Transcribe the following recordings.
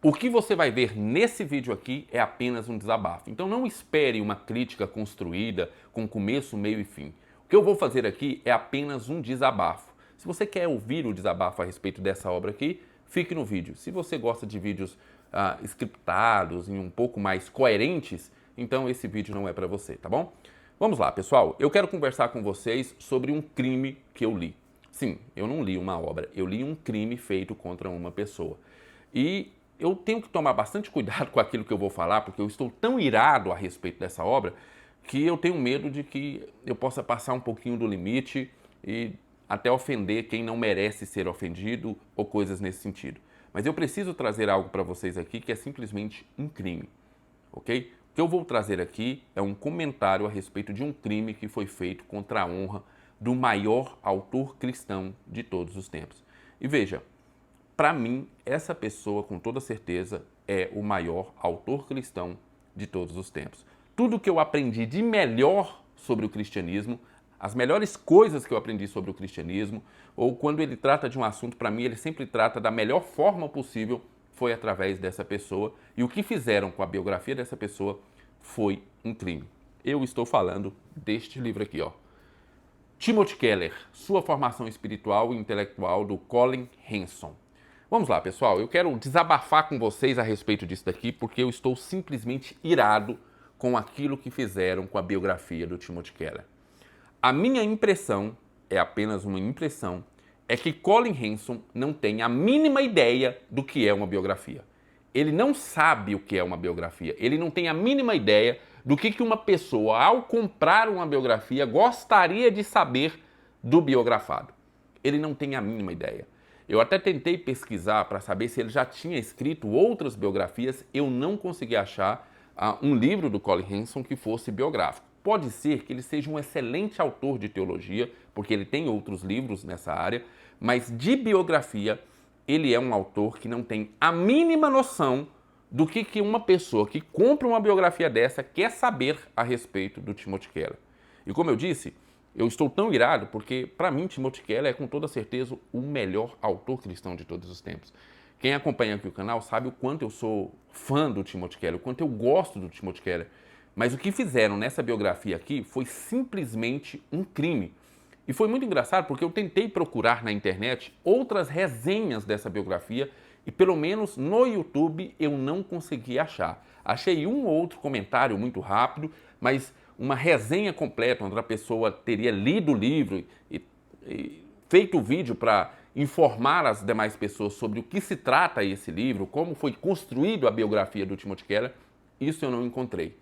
O que você vai ver nesse vídeo aqui é apenas um desabafo. Então não espere uma crítica construída com começo, meio e fim. O que eu vou fazer aqui é apenas um desabafo. Se você quer ouvir o desabafo a respeito dessa obra aqui, fique no vídeo. Se você gosta de vídeos scriptados e um pouco mais coerentes, então esse vídeo não é para você, tá bom? Vamos lá, pessoal. Eu quero conversar com vocês sobre um crime que eu li. Sim, eu não li uma obra, eu li um crime feito contra uma pessoa. E eu tenho que tomar bastante cuidado com aquilo que eu vou falar, porque eu estou tão irado a respeito dessa obra que eu tenho medo de que eu possa passar um pouquinho do limite e até ofender quem não merece ser ofendido ou coisas nesse sentido. Mas eu preciso trazer algo para vocês aqui que é simplesmente um crime, ok? O que eu vou trazer aqui é um comentário a respeito de um crime que foi feito contra a honra do maior autor cristão de todos os tempos. E veja, para mim, essa pessoa, com toda certeza, é o maior autor cristão de todos os tempos. Tudo que eu aprendi de melhor sobre o cristianismo, as melhores coisas que eu aprendi sobre o cristianismo, ou quando ele trata de um assunto, para mim, ele sempre trata da melhor forma possível, foi através dessa pessoa. E o que fizeram com a biografia dessa pessoa foi um crime. Eu estou falando deste livro aqui, ó. Timothy Keller, Sua Formação Espiritual e Intelectual, do Colin Hanson. Vamos lá, pessoal, eu quero desabafar com vocês a respeito disso daqui, porque eu estou simplesmente irado com aquilo que fizeram com a biografia do Timothy Keller. A minha impressão, é apenas uma impressão, é que Colin Hanson não tem a mínima ideia do que é uma biografia. Ele não sabe o que é uma biografia, ele não tem a mínima ideia do que uma pessoa, ao comprar uma biografia, gostaria de saber do biografado. Ele não tem a mínima ideia. Eu até tentei pesquisar para saber se ele já tinha escrito outras biografias, eu não consegui achar um livro do Colin Hanson que fosse biográfico. Pode ser que ele seja um excelente autor de teologia, porque ele tem outros livros nessa área, mas de biografia ele é um autor que não tem a mínima noção do que uma pessoa que compra uma biografia dessa quer saber a respeito do Timothy Keller. E como eu disse, eu estou tão irado porque, para mim, Timothy Keller é com toda certeza o melhor autor cristão de todos os tempos. Quem acompanha aqui o canal sabe o quanto eu sou fã do Timothy Keller, o quanto eu gosto do Timothy Keller. Mas o que fizeram nessa biografia aqui foi simplesmente um crime. E foi muito engraçado porque eu tentei procurar na internet outras resenhas dessa biografia e pelo menos no YouTube eu não consegui achar. Achei um ou outro comentário muito rápido, mas uma resenha completa, onde a pessoa teria lido o livro e feito o vídeo para informar as demais pessoas sobre o que se trata esse livro, como foi construído a biografia do Timothy Keller, isso eu não encontrei.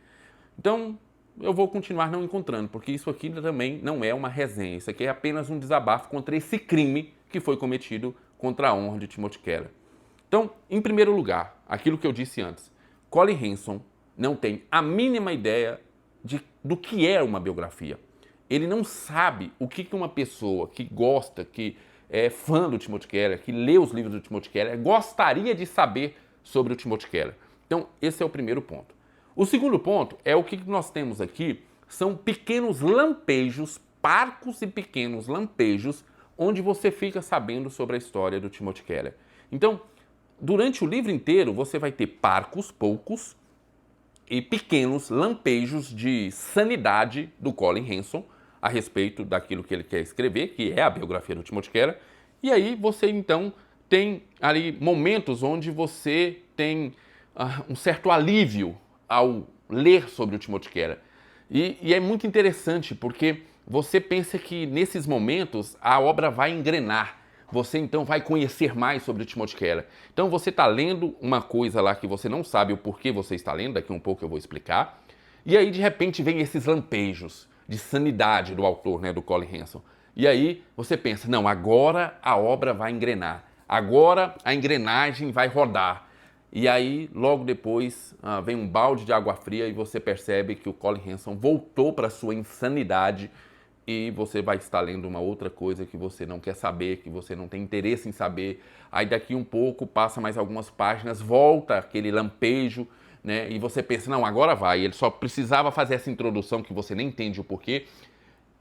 Então, eu vou continuar não encontrando, porque isso aqui também não é uma resenha, isso aqui é apenas um desabafo contra esse crime que foi cometido contra a honra de Timothy Keller. Então, em primeiro lugar, aquilo que eu disse antes, Colin Hanson não tem a mínima ideia do que é uma biografia. Ele não sabe o que uma pessoa que gosta, que é fã do Timothy Keller, que lê os livros do Timothy Keller, gostaria de saber sobre o Timothy Keller. Então, esse é o primeiro ponto. O segundo ponto é o que nós temos aqui, são pequenos lampejos, parcos e pequenos lampejos, onde você fica sabendo sobre a história do Timothy Keller. Então, durante o livro inteiro, você vai ter parcos, poucos, e pequenos lampejos de sanidade do Colin Hanson a respeito daquilo que ele quer escrever, que é a biografia do Timothy Keller. E aí você, então, tem ali momentos onde você tem um certo alívio ao ler sobre o Timothy Keller. E é muito interessante, porque você pensa que nesses momentos a obra vai engrenar. Você então vai conhecer mais sobre o Timothy Keller. Então você está lendo uma coisa lá que você não sabe o porquê você está lendo, daqui um pouco eu vou explicar. E aí de repente vem esses lampejos de sanidade do autor, né, do Colin Hanson. E aí você pensa, não, agora a obra vai engrenar. Agora a engrenagem vai rodar. E aí logo depois vem um balde de água fria e você percebe que o Colin Hanson voltou para sua insanidade e você vai estar lendo uma outra coisa que você não quer saber, que você não tem interesse em saber. Aí daqui um pouco, passa mais algumas páginas, volta aquele lampejo, né? E você pensa, não, agora vai. Ele só precisava fazer essa introdução que você nem entende o porquê.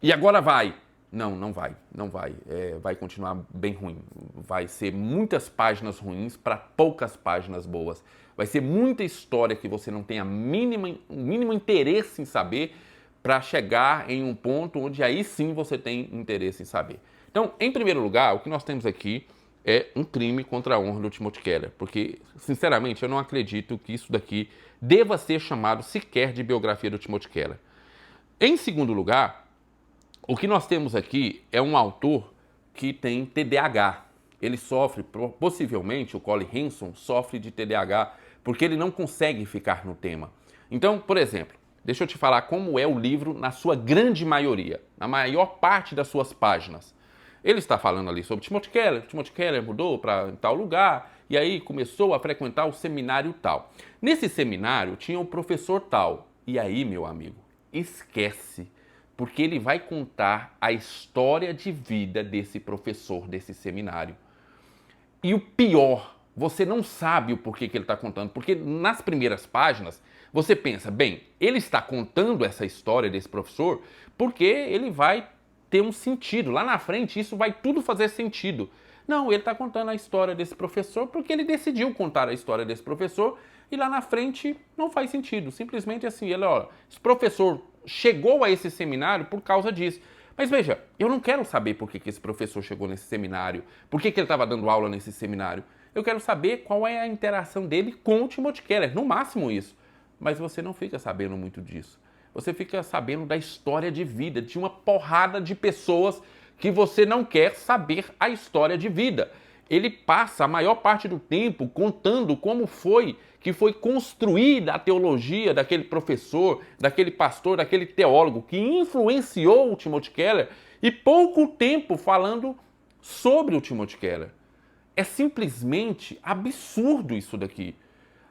E agora vai. Não, não vai, não vai. Vai continuar bem ruim. Vai ser muitas páginas ruins para poucas páginas boas. Vai ser muita história que você não tem o mínimo interesse em saber para chegar em um ponto onde aí sim você tem interesse em saber. Então, em primeiro lugar, o que nós temos aqui é um crime contra a honra do Timothy Keller, porque, sinceramente, eu não acredito que isso daqui deva ser chamado sequer de biografia do Timothy Keller. Em segundo lugar, o que nós temos aqui é um autor que tem TDAH. Ele sofre, possivelmente, o Colin Hanson sofre de TDAH, porque ele não consegue ficar no tema. Então, por exemplo, deixa eu te falar como é o livro na sua grande maioria, na maior parte das suas páginas. Ele está falando ali sobre Timothy Keller. Timothy Keller mudou para tal lugar e aí começou a frequentar o seminário tal. Nesse seminário tinha um professor tal. E aí, meu amigo, esquece, porque ele vai contar a história de vida desse professor desse seminário. E o pior, você não sabe o porquê que ele está contando, porque nas primeiras páginas você pensa, bem, ele está contando essa história desse professor porque ele vai ter um sentido. Lá na frente isso vai tudo fazer sentido. Não, ele está contando a história desse professor porque ele decidiu contar a história desse professor e lá na frente não faz sentido. Simplesmente assim, ele, ó, esse professor chegou a esse seminário por causa disso. Mas veja, eu não quero saber por que esse professor chegou nesse seminário, por que ele estava dando aula nesse seminário. Eu quero saber qual é a interação dele com o Timothy Keller, no máximo isso. Mas você não fica sabendo muito disso. Você fica sabendo da história de vida de uma porrada de pessoas que você não quer saber a história de vida. Ele passa a maior parte do tempo contando como foi que foi construída a teologia daquele professor, daquele pastor, daquele teólogo que influenciou o Timothy Keller e pouco tempo falando sobre o Timothy Keller. É simplesmente absurdo isso daqui.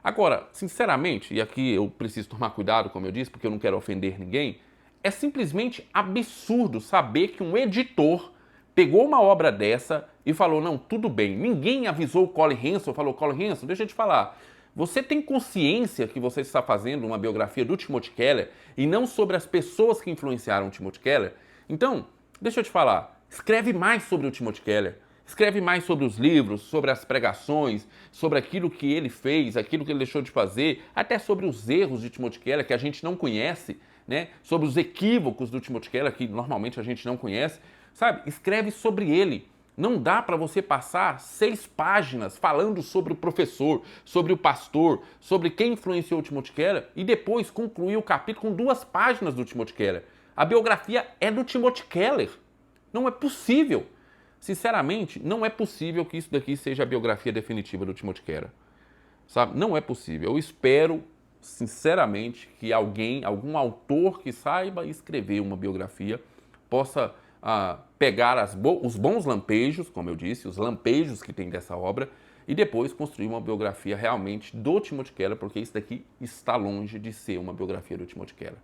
Agora, sinceramente, e aqui eu preciso tomar cuidado, como eu disse, porque eu não quero ofender ninguém, é simplesmente absurdo saber que um editor pegou uma obra dessa e falou, não, tudo bem, ninguém avisou o Colin Hanson, falou, Colin Hanson, deixa eu te falar, você tem consciência que você está fazendo uma biografia do Timothy Keller e não sobre as pessoas que influenciaram o Timothy Keller? Então, deixa eu te falar, escreve mais sobre o Timothy Keller. Escreve mais sobre os livros, sobre as pregações, sobre aquilo que ele fez, aquilo que ele deixou de fazer, até sobre os erros de Timothy Keller que a gente não conhece, né? Sobre os equívocos do Timothy Keller que normalmente a gente não conhece, sabe? Escreve sobre ele. Não dá para você passar 6 páginas falando sobre o professor, sobre o pastor, sobre quem influenciou o Timothy Keller e depois concluir o capítulo com 2 páginas do Timothy Keller. A biografia é do Timothy Keller. Não é possível. Sinceramente, não é possível que isso daqui seja a biografia definitiva do Timothy Keller. Sabe? Não é possível. Eu espero, sinceramente, que algum autor que saiba escrever uma biografia, possa pegar os bons lampejos, como eu disse, os lampejos que tem dessa obra, e depois construir uma biografia realmente do Timothy Keller, porque isso daqui está longe de ser uma biografia do Timothy Keller.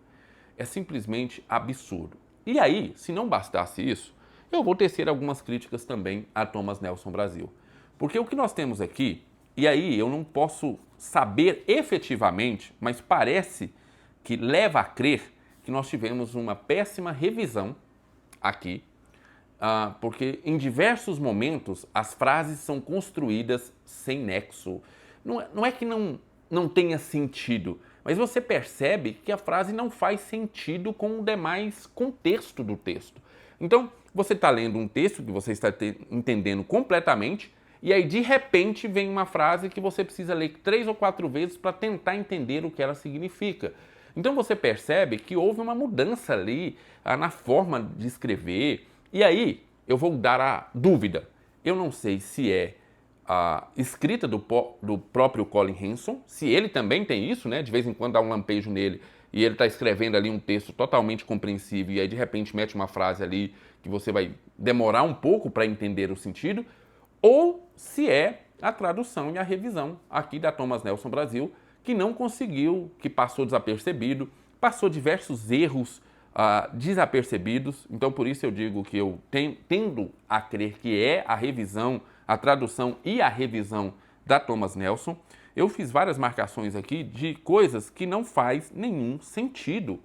É simplesmente absurdo. E aí, se não bastasse isso, eu vou tecer algumas críticas também a Thomas Nelson Brasil. Porque o que nós temos aqui, e aí eu não posso saber efetivamente, mas parece que leva a crer que nós tivemos uma péssima revisão aqui, porque em diversos momentos as frases são construídas sem nexo. Não é que não tenha sentido, mas você percebe que a frase não faz sentido com o demais contexto do texto. Então, você está lendo um texto que você está entendendo completamente e aí, de repente, vem uma frase que você precisa ler 3 ou 4 vezes para tentar entender o que ela significa. Então, você percebe que houve uma mudança ali na forma de escrever. E aí, eu vou dar a dúvida. Eu não sei se é a escrita do próprio Colin Hanson, se ele também tem isso, né? De vez em quando dá um lampejo nele e ele está escrevendo ali um texto totalmente compreensível e aí de repente mete uma frase ali que você vai demorar um pouco para entender o sentido, ou se é a tradução e a revisão aqui da Thomas Nelson Brasil, que não conseguiu, que passou desapercebido, passou diversos erros desapercebidos. Então por isso eu digo que eu tendo a crer que é a revisão, a tradução e a revisão da Thomas Nelson. Eu fiz várias marcações aqui de coisas que não faz nenhum sentido.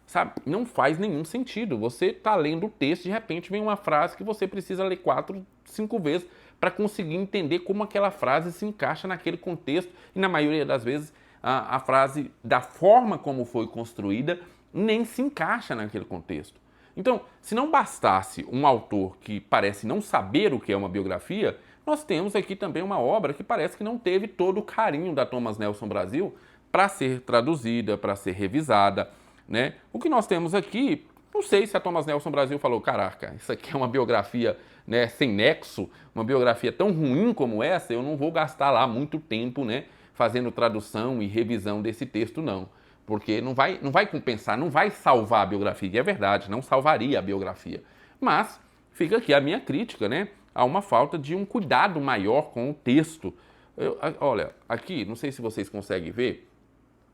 sabe? Não faz nenhum sentido. Você está lendo o texto e de repente vem uma frase que você precisa ler 4, 5 vezes para conseguir entender como aquela frase se encaixa naquele contexto e na maioria das vezes a frase, da forma como foi construída, nem se encaixa naquele contexto. Então, se não bastasse um autor que parece não saber o que é uma biografia, nós temos aqui também uma obra que parece que não teve todo o carinho da Thomas Nelson Brasil para ser traduzida, para ser revisada, né? O que nós temos aqui, não sei se a Thomas Nelson Brasil falou, caraca, isso aqui é uma biografia, né, sem nexo, uma biografia tão ruim como essa, eu não vou gastar lá muito tempo, né, fazendo tradução e revisão desse texto, não. Porque não vai compensar, não vai salvar a biografia. E é verdade, não salvaria a biografia. Mas fica aqui a minha crítica, né? Há uma falta de um cuidado maior com o texto. Olha, aqui, não sei se vocês conseguem ver,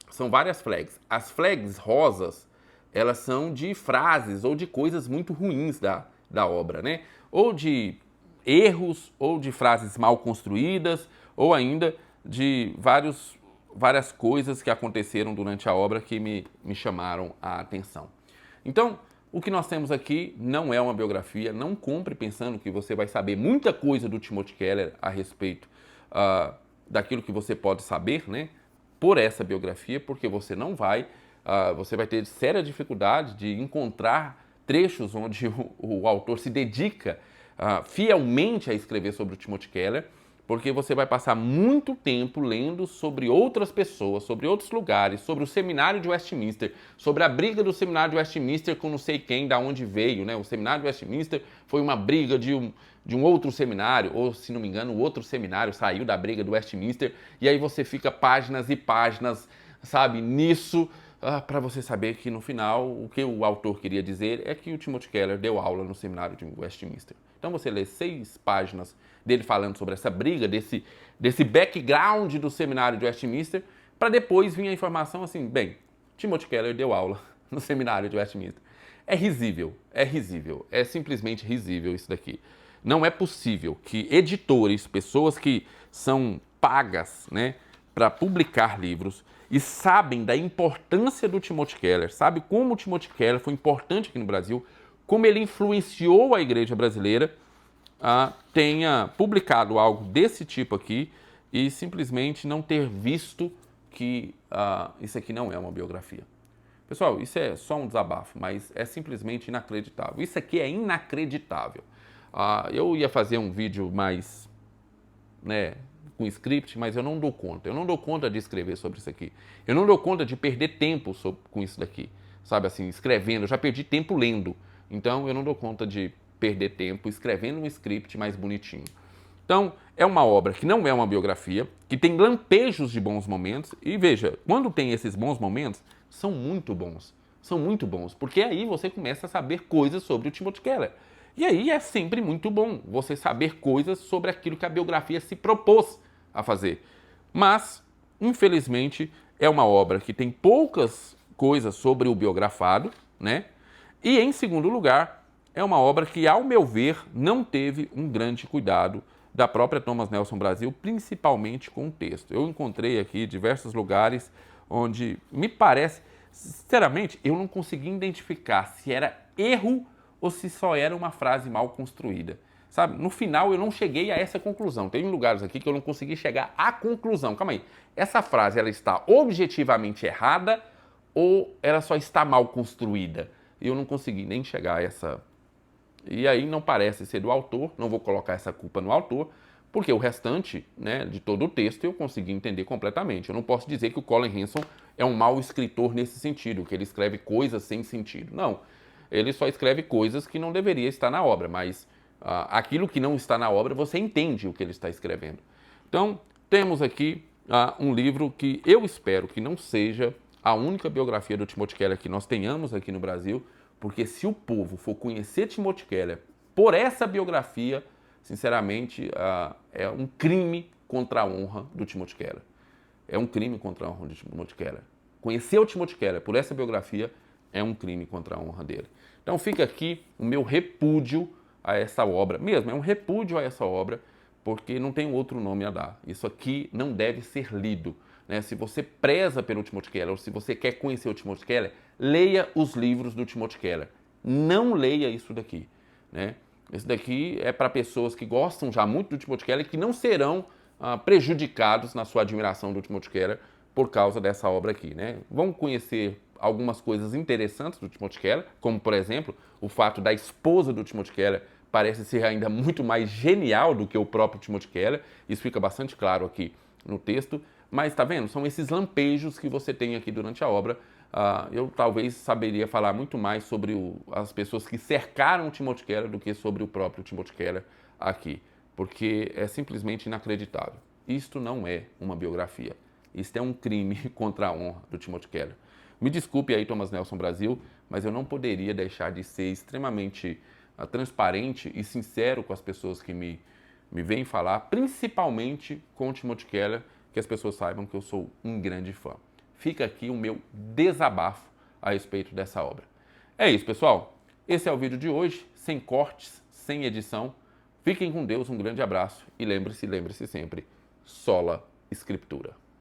são várias flags. As flags rosas, elas são de frases ou de coisas muito ruins da obra, né? Ou de erros, ou de frases mal construídas, ou ainda de várias coisas que aconteceram durante a obra que me chamaram a atenção. Então, o que nós temos aqui não é uma biografia, não compre pensando que você vai saber muita coisa do Timothy Keller a respeito daquilo que você pode saber, né, por essa biografia, porque você não vai, você vai ter séria dificuldade de encontrar trechos onde o autor se dedica fielmente a escrever sobre o Timothy Keller, porque você vai passar muito tempo lendo sobre outras pessoas, sobre outros lugares, sobre o seminário de Westminster, sobre a briga do seminário de Westminster com não sei quem, da onde veio, né? O seminário de Westminster foi uma briga de um outro seminário, ou se não me engano, o outro seminário saiu da briga do Westminster, e aí você fica páginas e páginas, sabe, nisso, para você saber que no final o que o autor queria dizer é que o Timothy Keller deu aula no seminário de Westminster. Então você lê 6 páginas dele falando sobre essa briga, desse background do seminário de Westminster, para depois vir a informação assim, bem, Timothy Keller deu aula no seminário de Westminster. É risível, é simplesmente risível isso daqui. Não é possível que editores, pessoas que são pagas, né, para publicar livros e sabem da importância do Timothy Keller, sabe como o Timothy Keller foi importante aqui no Brasil, como ele influenciou a igreja brasileira, tenha publicado algo desse tipo aqui e simplesmente não ter visto que isso aqui não é uma biografia. Pessoal, isso é só um desabafo, mas é simplesmente inacreditável. Isso aqui é inacreditável. Eu ia fazer um vídeo mais, né, com script, mas eu não dou conta. Eu não dou conta de escrever sobre isso aqui. Eu não dou conta de perder tempo com isso daqui. Sabe assim, escrevendo. Eu já perdi tempo lendo. Então, eu não dou conta de perder tempo escrevendo um script mais bonitinho. Então, é uma obra que não é uma biografia, que tem lampejos de bons momentos. E veja, quando tem esses bons momentos, são muito bons. São muito bons, porque aí você começa a saber coisas sobre o Timothy Keller. E aí é sempre muito bom você saber coisas sobre aquilo que a biografia se propôs a fazer. Mas, infelizmente, é uma obra que tem poucas coisas sobre o biografado, né? E, em segundo lugar, é uma obra que, ao meu ver, não teve um grande cuidado da própria Thomas Nelson Brasil, principalmente com o texto. Eu encontrei aqui diversos lugares onde me parece, sinceramente, eu não consegui identificar se era erro ou se só era uma frase mal construída. Sabe, no final eu não cheguei a essa conclusão. Tem lugares aqui que eu não consegui chegar à conclusão. Calma aí, essa frase ela está objetivamente errada ou ela só está mal construída? Eu não consegui nem chegar a essa. E aí não parece ser do autor, não vou colocar essa culpa no autor, porque o restante, né, de todo o texto eu consegui entender completamente. Eu não posso dizer que o Colin Hanson é um mau escritor nesse sentido, que ele escreve coisas sem sentido. Não, ele só escreve coisas que não deveria estar na obra, mas aquilo que não está na obra, você entende o que ele está escrevendo. Então, temos aqui um livro que eu espero que não seja a única biografia do Timothy Keller que nós tenhamos aqui no Brasil, porque se o povo for conhecer Timothy Keller por essa biografia, sinceramente, é um crime contra a honra do Timothy Keller. É um crime contra a honra do Timothy Keller. Conhecer o Timothy Keller por essa biografia é um crime contra a honra dele. Então fica aqui o meu repúdio a essa obra. Mesmo, é um repúdio a essa obra, porque não tem outro nome a dar. Isso aqui não deve ser lido. né? Se você preza pelo Timothy Keller ou se você quer conhecer o Timothy Keller, leia os livros do Timothy Keller. Não leia isso daqui, né? Esse daqui é para pessoas que gostam já muito do Timothy Keller e que não serão prejudicados na sua admiração do Timothy Keller por causa dessa obra aqui, né? Vão conhecer algumas coisas interessantes do Timothy Keller, como, por exemplo, o fato da esposa do Timothy Keller parece ser ainda muito mais genial do que o próprio Timothy Keller. Isso fica bastante claro aqui no texto. Mas, tá vendo? São esses lampejos que você tem aqui durante a obra. Eu talvez saberia falar muito mais sobre as pessoas que cercaram o Timothy Keller do que sobre o próprio Timothy Keller aqui, porque é simplesmente inacreditável. Isto não é uma biografia. Isto é um crime contra a honra do Timothy Keller. Me desculpe aí, Thomas Nelson Brasil, mas eu não poderia deixar de ser extremamente transparente e sincero com as pessoas que me veem falar, principalmente com o Timothy Keller, que as pessoas saibam que eu sou um grande fã. Fica aqui o meu desabafo a respeito dessa obra. É isso, pessoal. Esse é o vídeo de hoje, sem cortes, sem edição. Fiquem com Deus, um grande abraço e lembre-se sempre, sola Escritura.